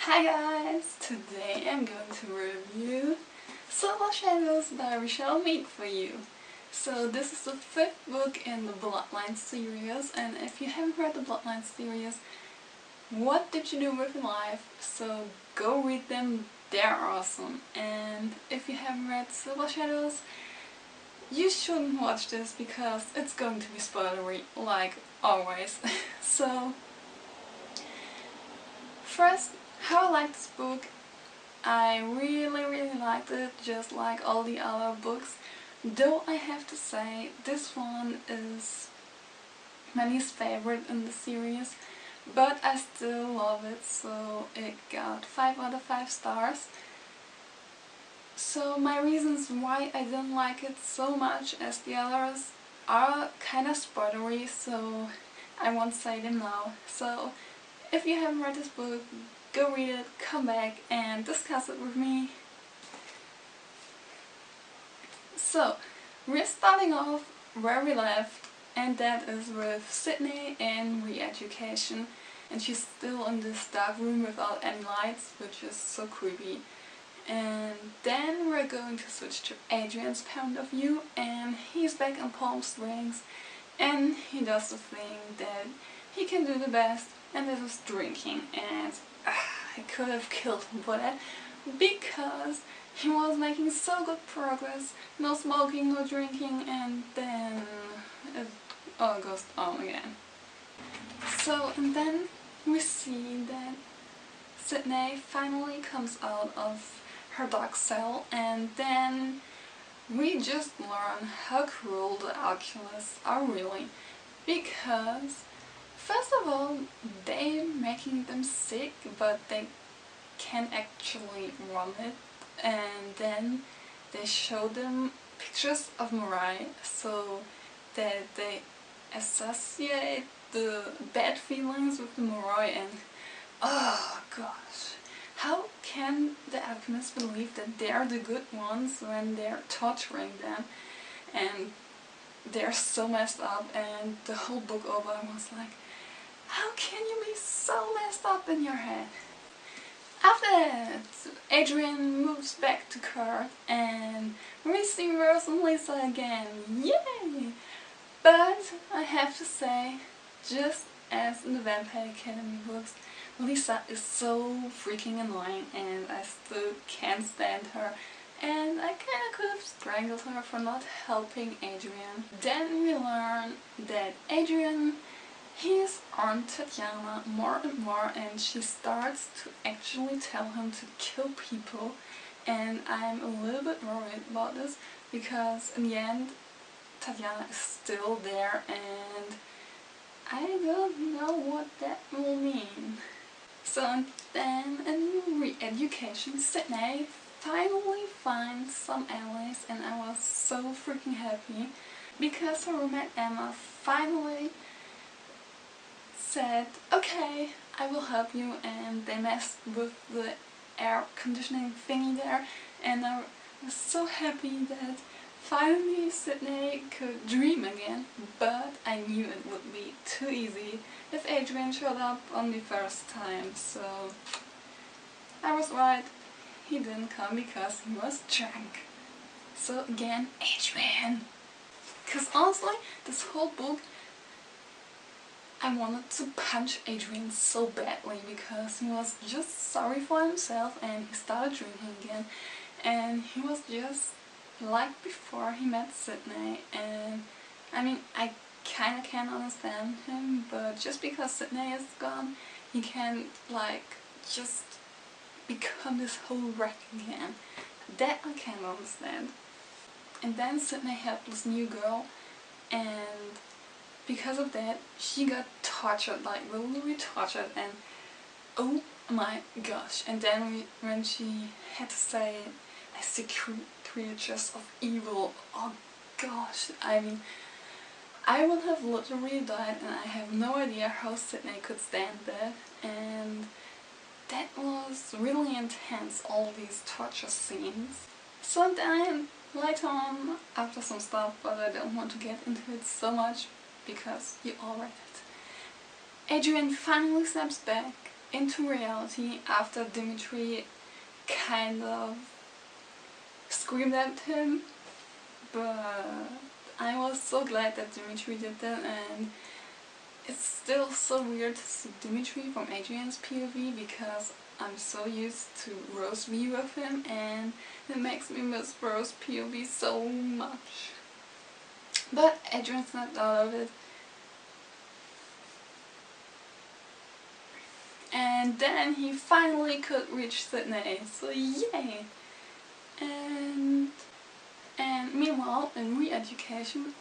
Hi guys! Today I'm going to review Silver Shadows by Richelle Mead for you. So this is the fifth book in the Bloodline series, and if you haven't read the Bloodline series, what did you do with your life? So go read them, they're awesome. And if you haven't read Silver Shadows, you shouldn't watch this because it's going to be spoilery, like always. So first, how I like this book. I really liked it, just like all the other books, though I have to say this one is my least favorite in the series, but I still love it, so it got 5 out of 5 stars. So my reasons why I didn't like it so much as the others are kinda spoilery, so I won't say them now. So if you haven't read this book, go read it, come back and discuss it with me. So, we're starting off where we left, and that is with Sydney in re-education, and she's still in this dark room without any lights, which is so creepy. And then we're going to switch to Adrian's point of view, and he's back on Palm Springs, and he does the thing that he can do the best, and this is drinking. And I could have killed him for that, because he was making so good progress, no smoking, no drinking, and then it all goes on again. So, and then we see that Sydney finally comes out of her dark cell, and then we just learn how cruel the alchemists are really, because first of all, they're making them sick, but they can actually run it, and then they show them pictures of Mariah so that they associate the bad feelings with the Mariah, and oh gosh, how can the alchemists believe that they're the good ones when they're torturing them? And they're so messed up, and the whole book over I was like, how can you be so messed up in your head? After that, Adrian moves back to Kurt, and we see Rose and Lisa again. Yay! But I have to say, just as in the Vampire Academy books, Lisa is so freaking annoying, and I still can't stand her. And I kinda could have strangled her for not helping Adrian. Then we learn that Adrian, he's on Tatiana more and more, and she starts to actually tell him to kill people, and I'm a little bit worried about this, because in the end Tatiana is still there, and I don't know what that will mean. So then in re-education, Sydney finally finds some allies, and I was so freaking happy, because her roommate Emma finally said, okay, I will help you, and they messed with the air conditioning thingy there, and I was so happy that finally Sydney could dream again, but I knew it would be too easy if Adrian showed up on the first time, so I was right, he didn't come because he was drunk. So again, Adrian! Because honestly, this whole book I wanted to punch Adrian so badly, because he was just sorry for himself and he started drinking again, and he was just like before he met Sydney. And I mean, I kinda can understand him, but just because Sydney is gone, he can like just become this whole wreck again. That I can't understand. And then Sydney had this new girl, and because of that, she got tortured, like literally tortured, and oh my gosh. And then when she had to say, I see creatures of evil, oh gosh, I mean, I would have literally died, and I have no idea how Sydney could stand that. And that was really intense, all these torture scenes. So then, later on, after some stuff, but I don't want to get into it so much, because you all read it, Adrian finally snaps back, into reality after Dimitri kind of screamed at him, but I was so glad that Dimitri did that, and it's still so weird to see Dimitri from Adrian's POV because I'm so used to Rose's view of him, and it makes me miss Rose's POV so much. But Adrian snapped out of it. And then he finally could reach Sydney, so yay! And meanwhile, in re-education,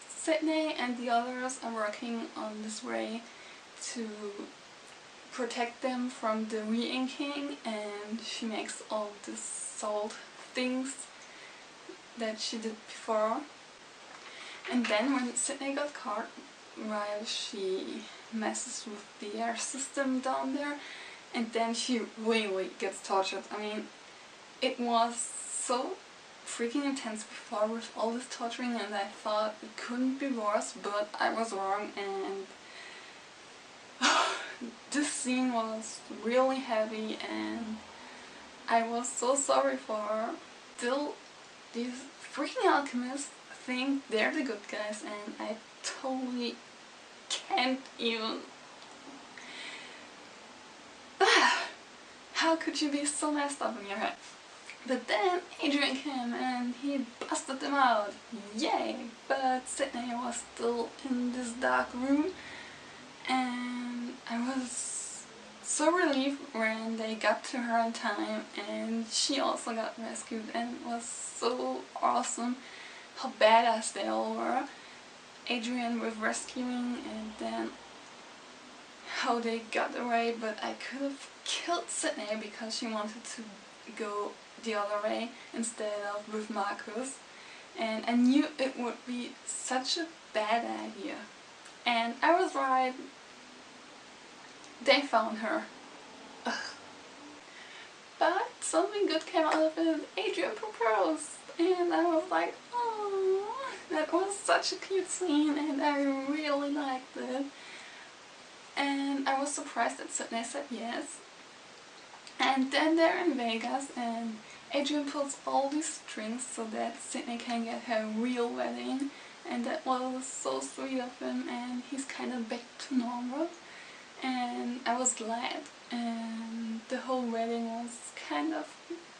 Sydney and the others are working on this way to protect them from the re-inking, and she makes all the salt things that she did before. And then when Sydney got caught, while she messes with the air system down there, and then she really gets tortured. I mean, it was so freaking intense before with all this torturing, and I thought it couldn't be worse, but I was wrong, and this scene was really heavy, and I was so sorry for her. Still, these freaking alchemists think they're the good guys, and I totally can't even. How could you be so messed up in your head? But then Adrian came and he busted them out. Yay! But Sydney was still in this dark room, and I was so relieved when they got to her in time, and she also got rescued, and it was so awesome how badass they all were. Adrian with rescuing, and then how they got away, but I could have killed Sydney because she wanted to go the other way instead of with Marcus, and I knew it would be such a bad idea, and I was right. They found her. Ugh. But something good came out of it. Adrian proposed, and I was like, oh, that was such a cute scene, and I really liked it. And I was surprised that Sydney said yes. And then they're in Vegas, and Adrian pulls all these strings so that Sydney can get her real wedding, and that was so sweet of him, and he's kind of back to normal, and I was glad. And the whole wedding was kind of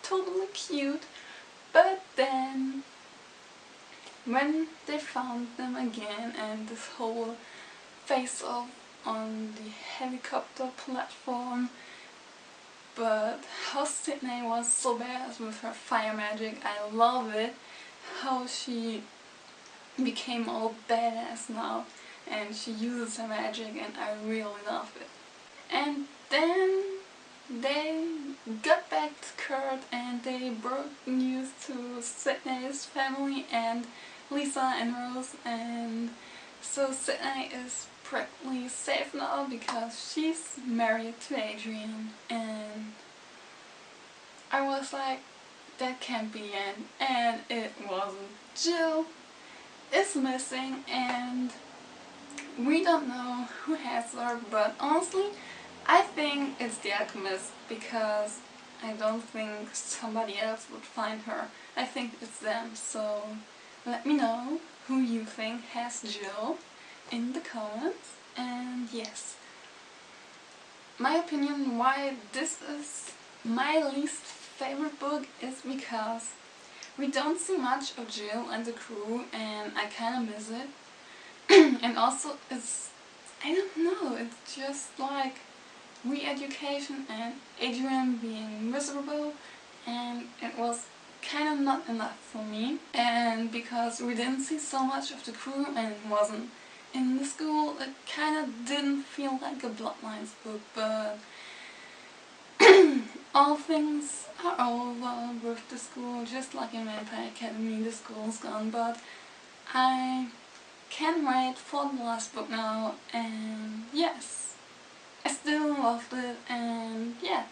totally cute. But then when they found them again, and this whole face-off on the helicopter platform, but how Sydney was so badass with her fire magic, I love it. How she became all badass now, and she uses her magic, and I really love it. And then they got back to Kurt, and they brought news to Sydney's family and Lisa and Rose, and so Sydney is practically safe now because she's married to Adrian, and I was like, that can't be the end, and it wasn't. Jill is missing, and we don't know who has her, but honestly I think it's the alchemist, because I don't think somebody else would find her. I think it's them, so let me know who you think has Jill in the comments. And yes, my opinion why this is my least favorite book is because we don't see much of Jill and the crew, and I kinda miss it. And also it's, I don't know, it's just like re-education and Adrian being miserable, and it was kind of not enough for me. And because we didn't see so much of the crew and wasn't in the school, it kind of didn't feel like a Bloodlines book, but all things are over with the school, just like in Vampire Academy, the school's gone, but I can't wait for the last book now, and yes, I still loved it, and yeah,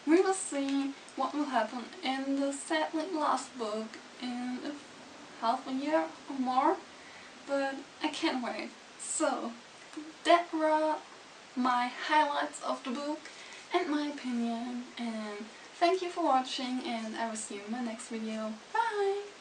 we will see what will happen in the sadly last book in half a year or more, but I can't wait. So, that were my highlights of the book, and my opinion. And thank you for watching, and I will see you in my next video. Bye!